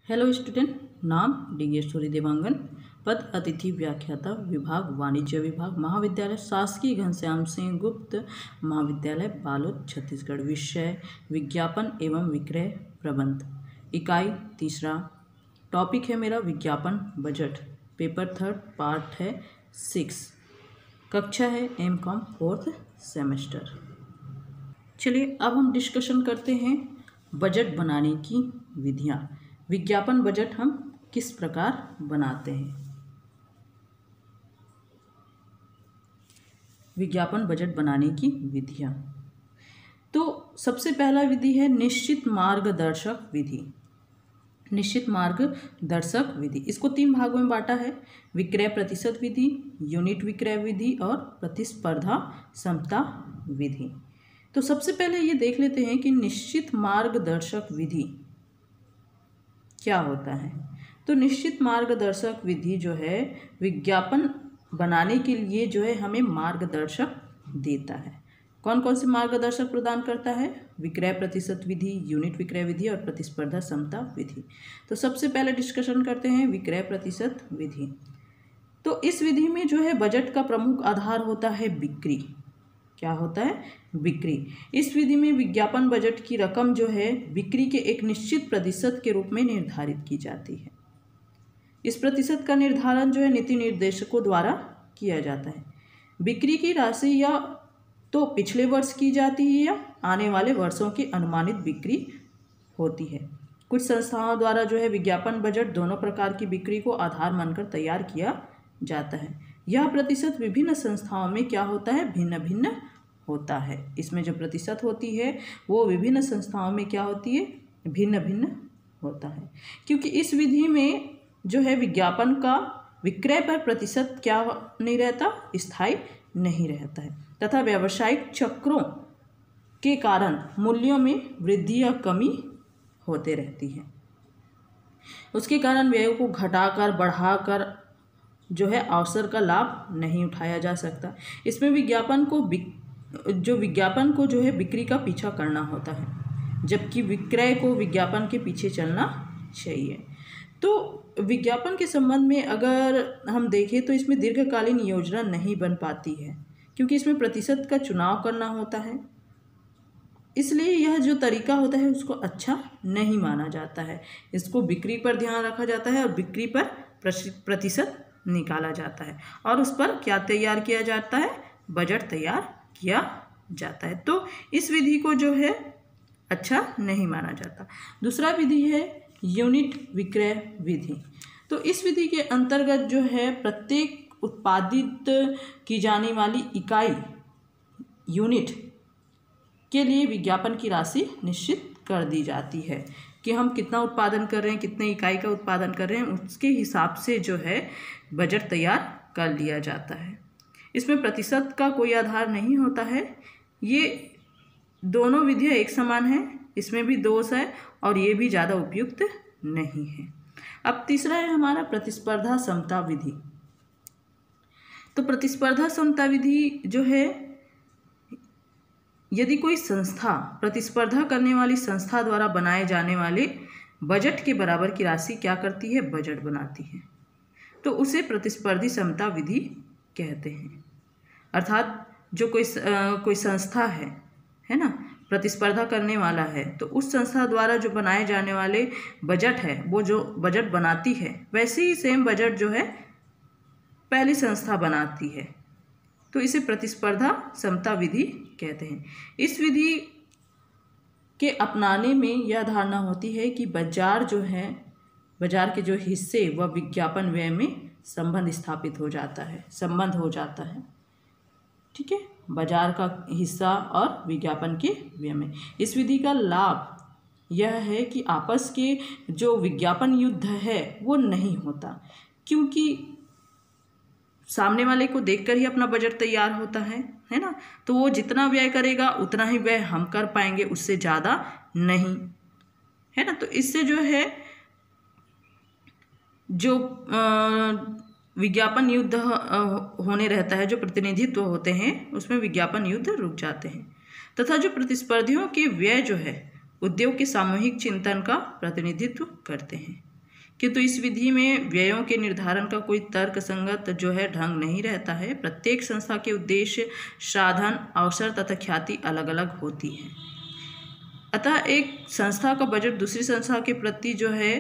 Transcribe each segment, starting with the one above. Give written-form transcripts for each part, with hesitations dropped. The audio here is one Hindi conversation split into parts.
हेलो स्टूडेंट, नाम डिगेश्वरी देवांगन, पद अतिथि व्याख्याता, विभाग वाणिज्य विभाग, महाविद्यालय शासकीय घनश्याम सिंह गुप्त महाविद्यालय बालोद छत्तीसगढ़। विषय विज्ञापन एवं विक्रय प्रबंध, इकाई तीसरा। टॉपिक है मेरा विज्ञापन बजट। पेपर थर्ड, पार्ट है 6, कक्षा है M.Com 4th सेमेस्टर। चलिए अब हम डिस्कशन करते हैं बजट बनाने की विधियाँ। विज्ञापन बजट हम किस प्रकार बनाते हैं। विज्ञापन बजट बनाने की विधियाँ। तो सबसे पहला विधि है निश्चित मार्गदर्शक विधि। निश्चित मार्गदर्शक विधि, इसको 3 भागों में बांटा है: विक्रय प्रतिशत विधि, यूनिट विक्रय विधि और प्रतिस्पर्धा समता विधि। तो सबसे पहले ये देख लेते हैं कि निश्चित मार्गदर्शक विधि क्या होता है। तो निश्चित मार्गदर्शक विधि जो है विज्ञापन बनाने के लिए जो है हमें मार्गदर्शक देता है। कौन कौन से मार्गदर्शक प्रदान करता है? विक्रय प्रतिशत विधि, यूनिट विक्रय विधि और प्रतिस्पर्धा समता विधि। तो सबसे पहले डिस्कशन करते हैं विक्रय प्रतिशत विधि। तो इस विधि में जो है बजट का प्रमुख आधार होता है बिक्री। क्या होता है? बिक्री। इस विधि में विज्ञापन बजट की रकम जो है बिक्री के एक निश्चित प्रतिशत के रूप में निर्धारित की जाती है। इस प्रतिशत का निर्धारण जो है नीति निर्देशकों द्वारा किया जाता है। बिक्री की राशि या तो पिछले वर्ष की जाती है या आने वाले वर्षों की अनुमानित बिक्री होती है। कुछ संस्थाओं द्वारा जो है विज्ञापन बजट दोनों प्रकार की बिक्री को आधार मानकर तैयार किया जाता है। यह प्रतिशत विभिन्न संस्थाओं में क्या होता है? भिन्न भिन्न होता है। इसमें जो प्रतिशत होती है वो विभिन्न संस्थाओं में क्या होती है? भिन्न भिन्न होता है। क्योंकि इस विधि में जो है विज्ञापन का विक्रय पर प्रतिशत क्या नहीं रहता? स्थायी नहीं रहता है तथा व्यावसायिक चक्रों के कारण मूल्यों में वृद्धि या कमी होते रहती है। उसके कारण व्यय को घटाकर बढ़ाकर जो है अवसर का लाभ नहीं उठाया जा सकता। इसमें विज्ञापन को जो है बिक्री का पीछा करना होता है, जबकि विक्रय को विज्ञापन के पीछे चलना चाहिए। तो विज्ञापन के संबंध में अगर हम देखें तो इसमें दीर्घकालीन योजना नहीं बन पाती है, क्योंकि इसमें प्रतिशत का चुनाव करना होता है। इसलिए यह जो तरीका होता है उसको अच्छा नहीं माना जाता है। इसको बिक्री पर ध्यान रखा जाता है और बिक्री पर प्रतिशत निकाला जाता है और उस पर क्या तैयार किया जाता है? बजट तैयार किया जाता है। तो इस विधि को जो है अच्छा नहीं माना जाता। दूसरा विधि है यूनिट विक्रय विधि। तो इस विधि के अंतर्गत जो है प्रत्येक उत्पादित की जाने वाली इकाई यूनिट के लिए विज्ञापन की राशि निश्चित कर दी जाती है कि हम कितना उत्पादन कर रहे हैं, कितने इकाई का उत्पादन कर रहे हैं, उसके हिसाब से जो है बजट तैयार कर लिया जाता है। इसमें प्रतिशत का कोई आधार नहीं होता है। ये दोनों विधियाँ एक समान हैं, इसमें भी दोष है और ये भी ज़्यादा उपयुक्त नहीं है। अब तीसरा है हमारा प्रतिस्पर्धा समता विधि। तो प्रतिस्पर्धा समता विधि जो है, यदि कोई संस्था प्रतिस्पर्धा करने वाली संस्था द्वारा बनाए जाने वाले बजट के बराबर की राशि क्या करती है? बजट बनाती है, तो उसे प्रतिस्पर्धी समता विधि कहते हैं। अर्थात जो कोई संस्था है ना, प्रतिस्पर्धा करने वाला है, तो उस संस्था द्वारा जो बनाए जाने वाले बजट है, वो जो बजट बनाती है वैसे ही सेम बजट जो है पहली संस्था बनाती है, तो इसे प्रतिस्पर्धा समता विधि कहते हैं। इस विधि के अपनाने में यह धारणा होती है कि बाजार के जो हिस्से व विज्ञापन व्यय में संबंध स्थापित हो जाता है, संबंध हो जाता है। ठीक है, बाजार का हिस्सा और विज्ञापन के व्यय में। इस विधि का लाभ यह है कि आपस के जो विज्ञापन युद्ध है वो नहीं होता, क्योंकि सामने वाले को देखकर ही अपना बजट तैयार होता है ना। तो वो जितना व्यय करेगा उतना ही व्यय हम कर पाएंगे, उससे ज़्यादा नहीं, है ना। तो इससे जो है जो विज्ञापन युद्ध होने रहता है, जो प्रतिनिधित्व होते हैं, उसमें विज्ञापन युद्ध रुक जाते हैं तथा जो प्रतिस्पर्धियों के व्यय जो है उद्योग के सामूहिक चिंतन का प्रतिनिधित्व करते हैं। किंतु इस विधि में व्ययों के निर्धारण का कोई तर्कसंगत जो है ढंग नहीं रहता है। प्रत्येक संस्था के उद्देश्य, साधन, अवसर तथा ख्याति अलग अलग होती है। अतः एक संस्था का बजट दूसरी संस्था के प्रति जो है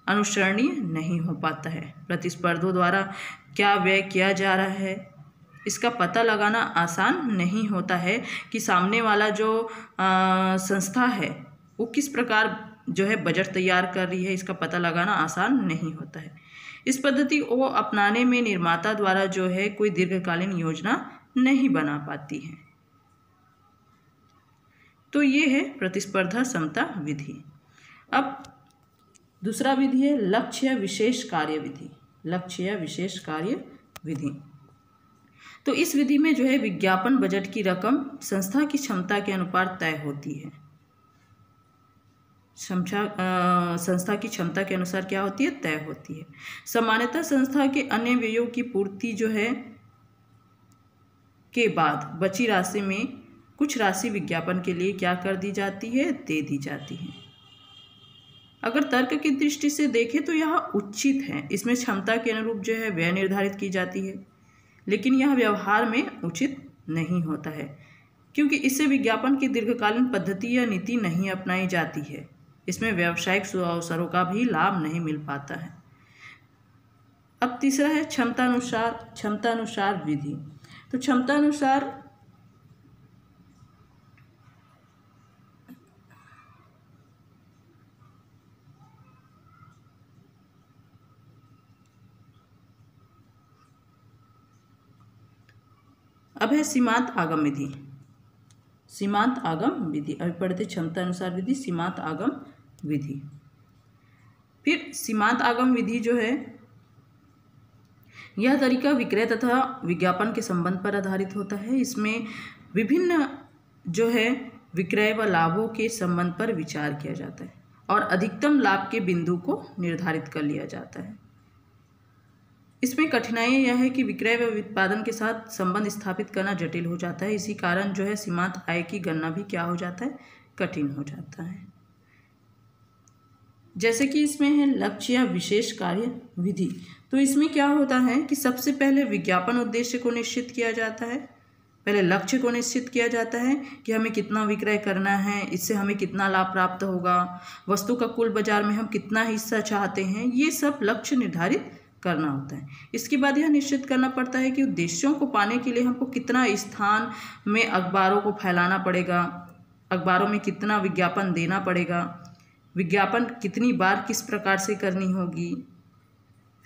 अनुसरणीय नहीं हो पाता है। प्रतिस्पर्धियों द्वारा क्या व्यय किया जा रहा है इसका पता लगाना आसान नहीं होता है कि सामने वाला जो संस्था है वो किस प्रकार जो है बजट तैयार कर रही है, इसका पता लगाना आसान नहीं होता है। इस पद्धति को अपनाने में निर्माता द्वारा जो है कोई दीर्घकालीन योजना नहीं बना पाती है। तो ये है प्रतिस्पर्धा समता विधि। अब दूसरा विधि है लक्ष्य विशेष कार्य विधि। लक्ष्य विशेष कार्य विधि, तो इस विधि में जो है विज्ञापन बजट की रकम संस्था की क्षमता के अनुसार तय होती है। संस्था की क्षमता के अनुसार क्या होती है, तय होती है। सामान्यतः संस्था के अन्य व्ययों की पूर्ति जो है के बाद बची राशि में कुछ राशि विज्ञापन के लिए क्या कर दी जाती है, दे दी जाती है। अगर तर्क की दृष्टि से देखें तो यह उचित है। इसमें क्षमता के अनुरूप जो है व्यय निर्धारित की जाती है, लेकिन यह व्यवहार में उचित नहीं होता है, क्योंकि इससे विज्ञापन की दीर्घकालीन पद्धति या नीति नहीं अपनाई जाती है। इसमें व्यावसायिक अवसरों का भी लाभ नहीं मिल पाता है। अब तीसरा है क्षमतानुसार विधि। तो क्षमतानुसार अब है सीमांत आगम विधि। सीमांत आगम विधि अभी पढ़ते क्षमतानुसार विधि, सीमांत आगम विधि। फिर सीमांत आगम विधि जो है यह तरीका विक्रय तथा विज्ञापन के संबंध पर आधारित होता है। इसमें विभिन्न जो है विक्रय व लाभों के संबंध पर विचार किया जाता है और अधिकतम लाभ के बिंदु को निर्धारित कर लिया जाता है। इसमें कठिनाई यह है कि विक्रय व उत्पादन के साथ संबंध स्थापित करना जटिल हो जाता है। इसी कारण जो है सीमांत आय की गणना भी क्या हो जाता है, कठिन हो जाता है। जैसे कि इसमें है लक्ष्य या विशेष कार्य विधि। तो इसमें क्या होता है कि सबसे पहले विज्ञापन उद्देश्य को निश्चित किया जाता है। पहले लक्ष्य को निश्चित किया जाता है कि हमें कितना विक्रय करना है, इससे हमें कितना लाभ प्राप्त होगा, वस्तु का कुल बाजार में हम कितना हिस्सा चाहते हैं, ये सब लक्ष्य निर्धारित करना होता है। इसके बाद यह निश्चित करना पड़ता है कि उद्देश्यों को पाने के लिए हमको कितना स्थान में अखबारों को फैलाना पड़ेगा, अखबारों में कितना विज्ञापन देना पड़ेगा, विज्ञापन कितनी बार किस प्रकार से करनी होगी।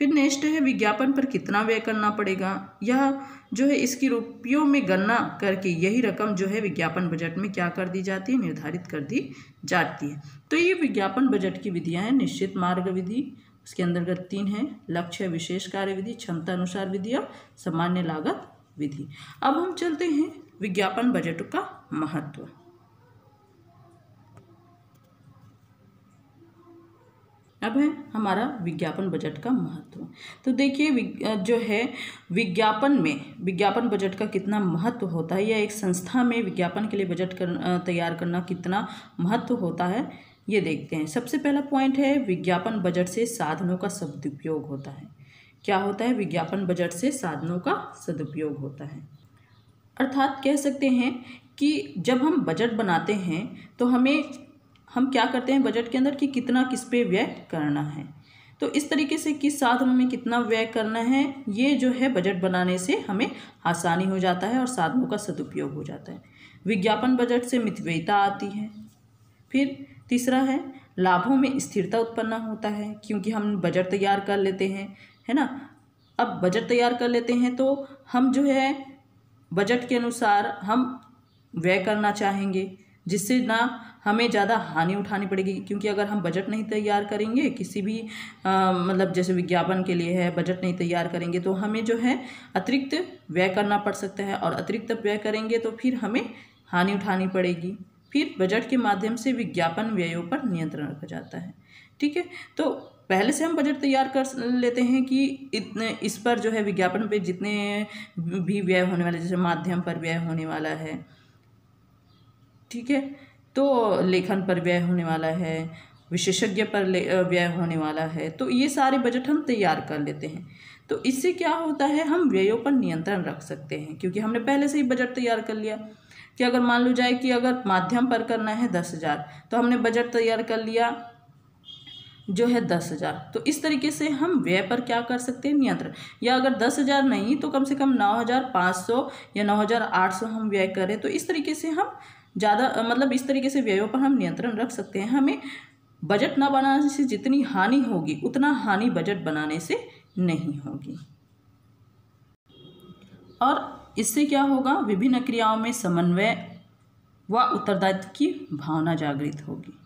फिर नेक्स्ट है विज्ञापन पर कितना व्यय करना पड़ेगा। यह जो है इसकी रुपयों में गणना करके यही रकम जो है विज्ञापन बजट में क्या कर दी जाती है, निर्धारित कर दी जाती है। तो ये विज्ञापन बजट की विधियाँ हैं। निश्चित मार्ग विधि, उसके अंतर्गत 3 है, लक्ष्य विशेष कार्य विधि, क्षमता अनुसार विधि और सामान्य लागत विधि। अब हम चलते हैं विज्ञापन बजट का महत्व। अब है हमारा विज्ञापन बजट का महत्व। तो देखिए जो है विज्ञापन बजट का कितना महत्व होता है, या एक संस्था में विज्ञापन के लिए बजट तैयार करना कितना महत्व होता है, ये देखते हैं। सबसे पहला पॉइंट है विज्ञापन बजट से साधनों का सदुपयोग होता है। क्या होता है, विज्ञापन बजट से साधनों का सदुपयोग होता है। अर्थात कह सकते हैं कि जब हम बजट बनाते हैं तो हम क्या करते हैं बजट के अंदर कि कितना किस पे व्यय करना है। तो इस तरीके से किस साधनों में कितना व्यय करना है, ये जो है बजट बनाने से हमें आसानी हो जाता है और साधनों का सदुपयोग हो जाता है। विज्ञापन बजट से मितव्ययिता आती है। फिर तीसरा है लाभों में स्थिरता उत्पन्न होता है, क्योंकि हम बजट तैयार कर लेते हैं, है ना। अब बजट तैयार कर लेते हैं तो हम जो है बजट के अनुसार हम व्यय करना चाहेंगे, जिससे ना हमें ज़्यादा हानि उठानी पड़ेगी। क्योंकि अगर हम बजट नहीं तैयार करेंगे किसी भी मतलब जैसे विज्ञापन के लिए है, बजट नहीं तैयार करेंगे तो हमें जो है अतिरिक्त व्यय करना पड़ सकता है, और अतिरिक्त व्यय करेंगे तो फिर हमें हानि उठानी पड़ेगी। फिर बजट के माध्यम से विज्ञापन व्ययों पर नियंत्रण रखा जाता है। ठीक है, तो पहले से हम बजट तैयार कर लेते हैं कि इस पर जो है विज्ञापन पे जितने भी व्यय होने वाले, जैसे माध्यम पर व्यय होने वाला है, ठीक है, तो लेखन पर व्यय होने वाला है, विशेषज्ञ पर व्यय होने वाला है, तो ये सारे बजट हम तैयार कर लेते हैं। तो इससे क्या होता है, हम व्ययों पर नियंत्रण रख सकते हैं, क्योंकि हमने पहले से ही बजट तैयार कर लिया कि अगर मान लो जाए कि अगर माध्यम पर करना है 10,000, तो हमने बजट तैयार कर लिया जो है 10,000। तो इस तरीके से हम व्यय पर क्या कर सकते हैं, नियंत्रण। या अगर 10,000 नहीं तो कम से कम 9,500 या 9,800 हम व्यय करें, तो इस तरीके से हम ज़्यादा मतलब इस तरीके से व्ययों पर हम नियंत्रण रख सकते हैं। हमें बजट ना बनाने से जितनी हानि होगी उतना हानि बजट बनाने से नहीं होगी। और इससे क्या होगा, विभिन्न क्रियाओं में समन्वय व उत्तरदायित्व की भावना जागृत होगी।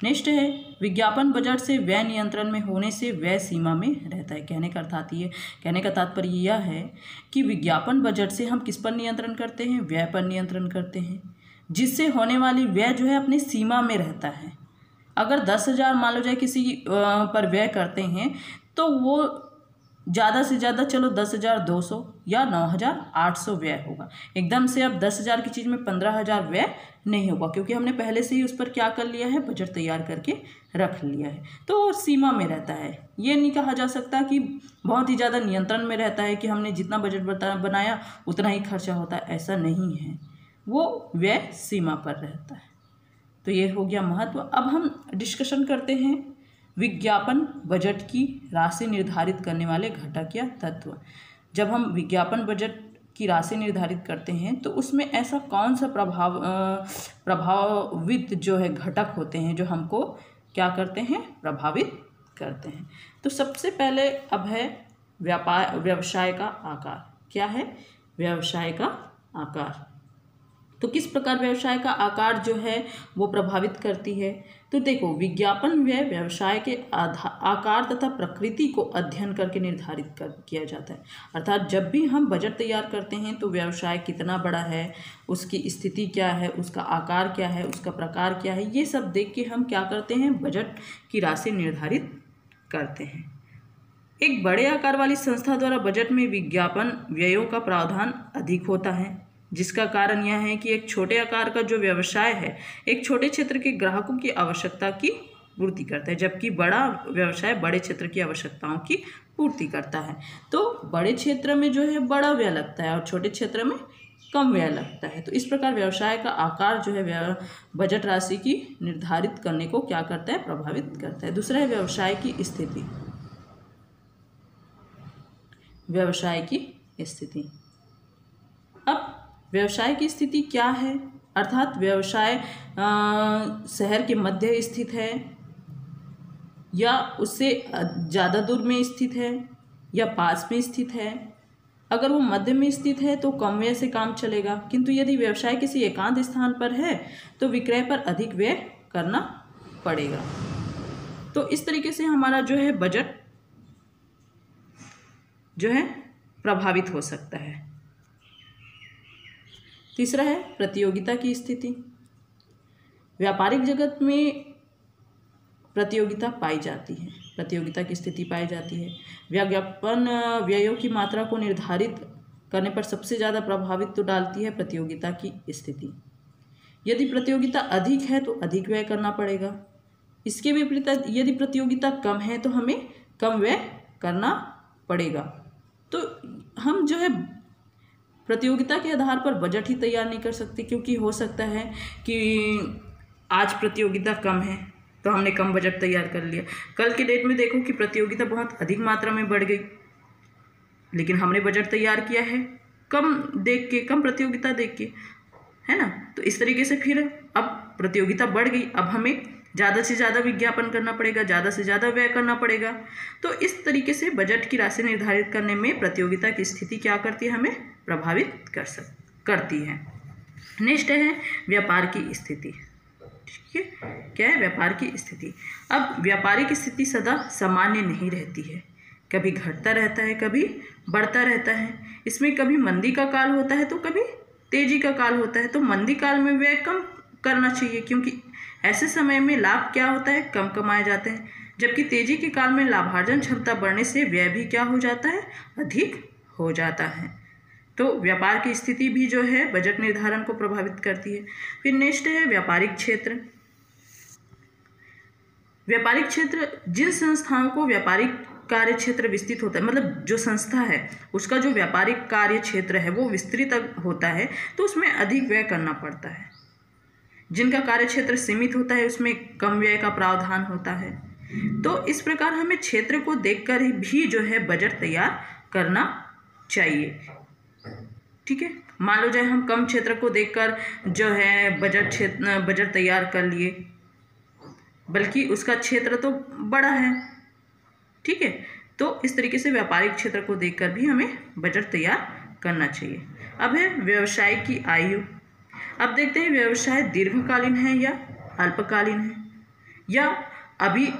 नेक्स्ट है, विज्ञापन बजट से व्यय नियंत्रण में होने से व्यय सीमा में रहता है। कहने का तात्पर्य यह है कि विज्ञापन बजट से हम किस पर नियंत्रण करते हैं, व्यय पर नियंत्रण करते हैं, जिससे होने वाली व्यय जो है अपनी सीमा में रहता है। अगर 10,000 मान लो जाए किसी पर व्यय करते हैं तो वो ज़्यादा से ज़्यादा चलो 10,200 या 9,800 व्यय होगा। एकदम से अब 10,000 की चीज़ में 15,000 व्यय नहीं होगा, क्योंकि हमने पहले से ही उस पर क्या कर लिया है, बजट तैयार करके रख लिया है। तो वो सीमा में रहता है। ये नहीं कहा जा सकता कि बहुत ही ज़्यादा नियंत्रण में रहता है कि हमने जितना बजट बनाया उतना ही खर्चा होता है, ऐसा नहीं है। वो व्यय सीमा पर रहता है। तो ये हो गया महत्व। अब हम डिस्कशन करते हैं विज्ञापन बजट की राशि निर्धारित करने वाले घटक या तत्व। जब हम विज्ञापन बजट की राशि निर्धारित करते हैं तो उसमें ऐसा कौन सा प्रभावित जो है घटक होते हैं जो हमको क्या करते हैं, प्रभावित करते हैं। तो सबसे पहले अब है व्यवसाय का आकार। क्या है, व्यवसाय का आकार। तो किस प्रकार व्यवसाय का आकार जो है वो प्रभावित करती है। तो देखो, विज्ञापन व्यय व्यवसाय के आकार तथा प्रकृति को अध्ययन करके निर्धारित किया जाता है। अर्थात जब भी हम बजट तैयार करते हैं तो व्यवसाय कितना बड़ा है, उसकी स्थिति क्या है, उसका आकार क्या है, उसका प्रकार क्या है, ये सब देख के हम क्या करते हैं, बजट की राशि निर्धारित करते हैं। एक बड़े आकार वाली संस्था द्वारा बजट में विज्ञापन व्ययों का प्रावधान अधिक होता है, जिसका कारण यह है कि एक छोटे आकार का जो व्यवसाय है एक छोटे क्षेत्र के ग्राहकों की आवश्यकता की पूर्ति करता है, जबकि बड़ा व्यवसाय बड़े क्षेत्र की आवश्यकताओं की पूर्ति करता है। तो बड़े क्षेत्र में जो है बड़ा व्यय लगता है और छोटे क्षेत्र में कम व्यय लगता है। तो इस प्रकार व्यवसाय का आकार जो है बजट राशि की निर्धारित करने को क्या करता है, प्रभावित करता है। दूसरा है व्यवसाय की स्थिति। व्यवसाय की स्थिति। अब व्यवसाय की स्थिति क्या है, अर्थात व्यवसाय शहर के मध्य स्थित है या उससे ज़्यादा दूर में स्थित है या पास में स्थित है। अगर वो मध्य में स्थित है तो कम व्यय से काम चलेगा, किंतु यदि व्यवसाय किसी एकांत स्थान पर है तो विक्रय पर अधिक व्यय करना पड़ेगा। तो इस तरीके से हमारा जो है बजट जो है प्रभावित हो सकता है। तीसरा है प्रतियोगिता की स्थिति। व्यापारिक जगत में प्रतियोगिता पाई जाती है, प्रतियोगिता की स्थिति पाई जाती है। विज्ञापन व्ययों की मात्रा को निर्धारित करने पर सबसे ज़्यादा प्रभावित तो डालती है प्रतियोगिता की स्थिति। यदि प्रतियोगिता अधिक है तो अधिक व्यय करना पड़ेगा। इसके विपरीत यदि प्रतियोगिता कम है तो हमें कम व्यय करना पड़ेगा। तो हम जो है प्रतियोगिता के आधार पर बजट ही तैयार नहीं कर सकते, क्योंकि हो सकता है कि आज प्रतियोगिता कम है तो हमने कम बजट तैयार कर लिया, कल के डेट में देखो कि प्रतियोगिता बहुत अधिक मात्रा में बढ़ गई, लेकिन हमने बजट तैयार किया है कम देख के, कम प्रतियोगिता देख के, है ना। तो इस तरीके से फिर अब प्रतियोगिता बढ़ गई, अब हमें ज़्यादा से ज़्यादा विज्ञापन करना पड़ेगा, ज़्यादा से ज़्यादा व्यय करना पड़ेगा। तो इस तरीके से बजट की राशि निर्धारित करने में प्रतियोगिता की स्थिति क्या करती है, हमें प्रभावित करती है। नेक्स्ट है व्यापार की स्थिति। ठीक है, क्या है, व्यापार की स्थिति। अब व्यापारिक स्थिति सदा सामान्य नहीं रहती है, कभी घटता रहता है, कभी बढ़ता रहता है। इसमें कभी मंदी का काल होता है तो कभी तेजी का काल होता है। तो मंदी काल में व्यय कम करना चाहिए, क्योंकि ऐसे समय में लाभ क्या होता है, कम कमाए जाते हैं, जबकि तेजी के काल में लाभार्जन क्षमता बढ़ने से व्यय भी क्या हो जाता है, अधिक हो जाता है। तो व्यापार की स्थिति भी जो है बजट निर्धारण को प्रभावित करती है। फिर नेक्स्ट है व्यापारिक क्षेत्र। व्यापारिक क्षेत्र जिन संस्थाओं को व्यापारिक कार्य क्षेत्र विस्तृत होता है, मतलब जो संस्था है उसका जो व्यापारिक कार्य क्षेत्र है वो विस्तृत होता है, तो उसमें अधिक व्यय करना पड़ता है। जिनका कार्य क्षेत्र सीमित होता है उसमें कम व्यय का प्रावधान होता है। तो इस प्रकार हमें क्षेत्र को देखकर भी जो है बजट तैयार करना चाहिए। ठीक है, मान लो जाए हम कम क्षेत्र को देखकर जो है बजट तैयार कर लिए, बल्कि उसका क्षेत्र तो बड़ा है। ठीक है, तो इस तरीके से व्यापारिक क्षेत्र को देखकर भी हमें बजट तैयार करना चाहिए। अब है व्यवसाय की आयु। अब देखते हैं व्यवसाय दीर्घकालीन है या अल्पकालीन है, या अभी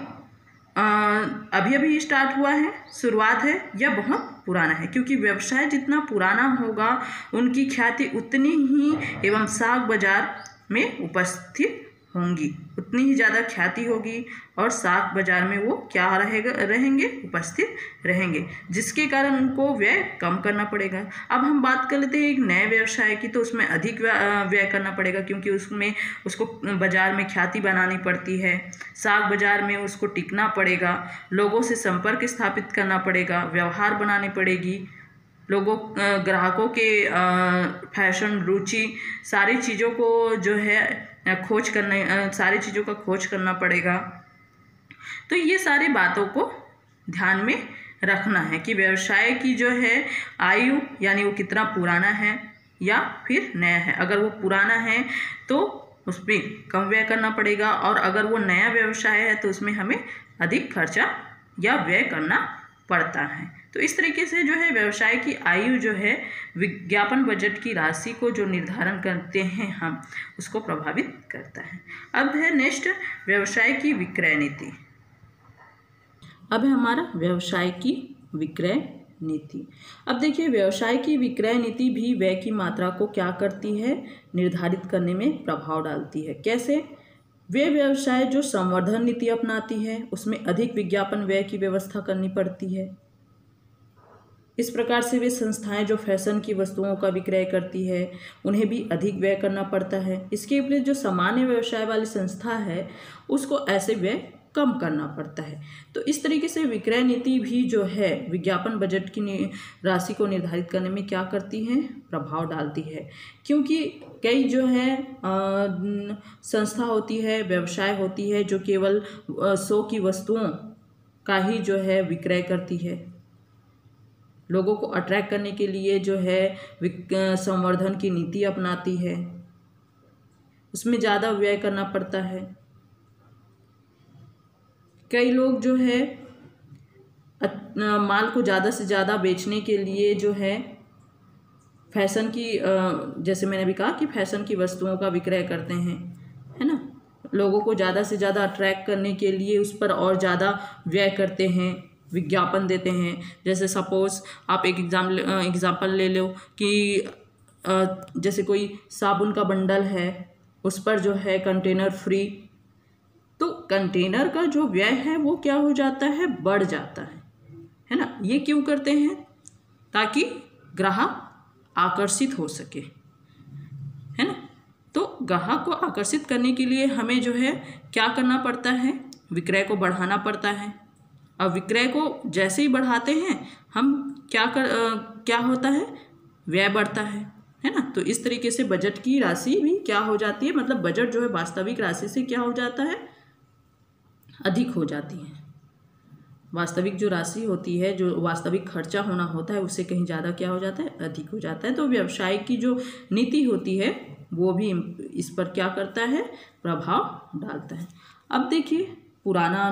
अभी स्टार्ट हुआ है, शुरुआत है, या बहुत पुराना है। क्योंकि व्यवसाय जितना पुराना होगा उनकी ख्याति उतनी ही एवं साख बाजार में उपस्थित होंगी, उतनी ही ज़्यादा ख्याति होगी और साख बाजार में वो क्या रहेंगे, उपस्थित रहेंगे, जिसके कारण उनको व्यय कम करना पड़ेगा। अब हम बात कर लेते हैं एक नए व्यवसाय की, तो उसमें अधिक व्यय करना पड़ेगा, क्योंकि उसमें उसको बाजार में ख्याति बनानी पड़ती है, साख बाजार में उसको टिकना पड़ेगा, लोगों से संपर्क स्थापित करना पड़ेगा, व्यवहार बनानी पड़ेगी, लोगों ग्राहकों के फैशन रुचि सारी चीज़ों को जो है सारी चीज़ों का खोज करना पड़ेगा। तो ये सारी बातों को ध्यान में रखना है कि व्यवसाय की जो है आयु यानी वो कितना पुराना है या फिर नया है। अगर वो पुराना है तो उस पर कम व्यय करना पड़ेगा, और अगर वो नया व्यवसाय है तो उसमें हमें अधिक खर्चा या व्यय करना पड़ता है। तो इस तरीके से जो है व्यवसाय की आयु जो है विज्ञापन बजट की राशि को जो निर्धारण करते हैं हम, उसको प्रभावित करता है। अब है नेक्स्ट व्यवसाय की विक्रय नीति। अब है हमारा व्यवसाय की विक्रय नीति। अब देखिए व्यवसाय की विक्रय नीति भी व्यय की मात्रा को क्या करती है, निर्धारित करने में प्रभाव डालती है। कैसे? वे व्यवसाय जो संवर्धन नीति अपनाती है उसमें अधिक विज्ञापन व्यय की व्यवस्था करनी पड़ती है। इस प्रकार से वे संस्थाएं जो फैशन की वस्तुओं का विक्रय करती है उन्हें भी अधिक व्यय करना पड़ता है। इसके विपरीत जो सामान्य व्यवसाय वाली संस्था है उसको ऐसे व्यय कम करना पड़ता है। तो इस तरीके से विक्रय नीति भी जो है विज्ञापन बजट की राशि को निर्धारित करने में क्या करती है, प्रभाव डालती है। क्योंकि कई जो है संस्था होती है, व्यवसाय होती है जो केवल 100 की वस्तुओं का ही जो है विक्रय करती है। लोगों को अट्रैक्ट करने के लिए जो है संवर्धन की नीति अपनाती है, उसमें ज़्यादा व्यय करना पड़ता है। कई लोग जो है माल को ज़्यादा से ज़्यादा बेचने के लिए जो है फैशन की, जैसे मैंने भी कहा कि फैशन की वस्तुओं का विक्रय करते हैं, है ना। लोगों को ज़्यादा से ज़्यादा अट्रैक्ट करने के लिए उस पर और ज़्यादा व्यय करते हैं, विज्ञापन देते हैं। जैसे सपोज़ आप एक एग्जाम्पल ले लो कि जैसे कोई साबुन का बंडल है, उस पर जो है कंटेनर फ्री, तो कंटेनर का जो व्यय है वो क्या हो जाता है, बढ़ जाता है ना। ये क्यों करते हैं? ताकि ग्राहक आकर्षित हो सके, है ना। तो ग्राहक को आकर्षित करने के लिए हमें जो है क्या करना पड़ता है, विक्रय को बढ़ाना पड़ता है। अब विक्रय को जैसे ही बढ़ाते हैं हम क्या होता है, व्यय बढ़ता है ना। तो इस तरीके से बजट की राशि भी क्या हो जाती है, मतलब बजट जो है वास्तविक राशि से क्या हो जाता है, अधिक हो जाती है। वास्तविक जो राशि होती है, जो वास्तविक खर्चा होना होता है, उससे कहीं ज़्यादा क्या हो जाता है, अधिक हो जाता है। तो व्यवसाय की जो नीति होती है वो भी इस पर क्या करता है, प्रभाव डालता है। अब देखिए पुराना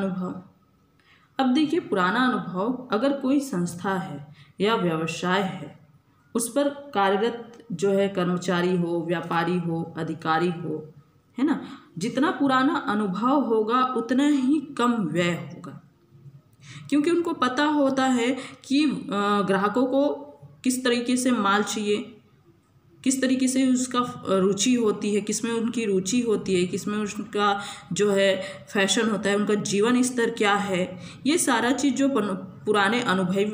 अनुभव। अगर कोई संस्था है या व्यवसाय है, उस पर कार्यरत जो है कर्मचारी हो, व्यापारी हो, अधिकारी हो, है ना, जितना पुराना अनुभव होगा उतना ही कम व्यय होगा। क्योंकि उनको पता होता है कि ग्राहकों को किस तरीके से माल चाहिए, किस तरीके से उसका रुचि होती है, किसमें उनकी रुचि होती है, किसमें उनका जो है फैशन होता है, उनका जीवन स्तर क्या है, ये सारा चीज़ जो पुराने अनुभवी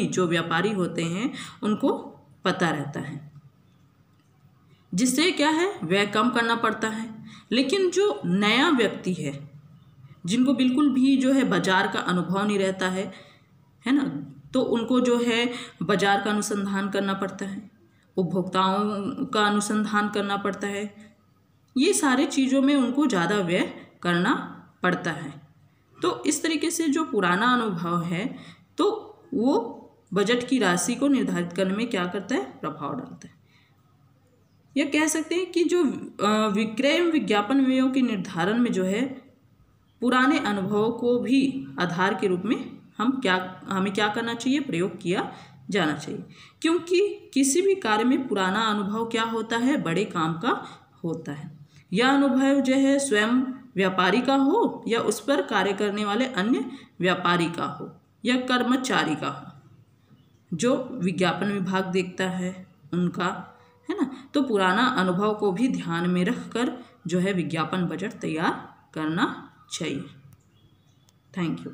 जो व्यापारी होते हैं उनको पता रहता है, जिससे क्या है, व्यय कम करना पड़ता है। लेकिन जो नया व्यक्ति है जिनको बिल्कुल भी जो है बाजार का अनुभव नहीं रहता है ना, तो उनको जो है बाजार का अनुसंधान करना पड़ता है, उपभोक्ताओं का अनुसंधान करना पड़ता है, ये सारे चीज़ों में उनको ज़्यादा व्यय करना पड़ता है। तो इस तरीके से जो पुराना अनुभव है तो वो बजट की राशि को निर्धारित करने में क्या करता है, प्रभाव डालता है। या कह सकते हैं कि जो विक्रय विज्ञापन व्ययों के निर्धारण में जो है पुराने अनुभवों को भी आधार के रूप में हमें क्या करना चाहिए, प्रयोग किया जाना चाहिए, क्योंकि किसी भी कार्य में पुराना अनुभव क्या होता है, बड़े काम का होता है। यह अनुभव जो है स्वयं व्यापारी का हो या उस पर कार्य करने वाले अन्य व्यापारी का हो या कर्मचारी का हो, जो विज्ञापन विभाग देखता है उनका, है ना। तो पुराना अनुभव को भी ध्यान में रखकर जो है विज्ञापन बजट तैयार करना चाहिए। Thank you.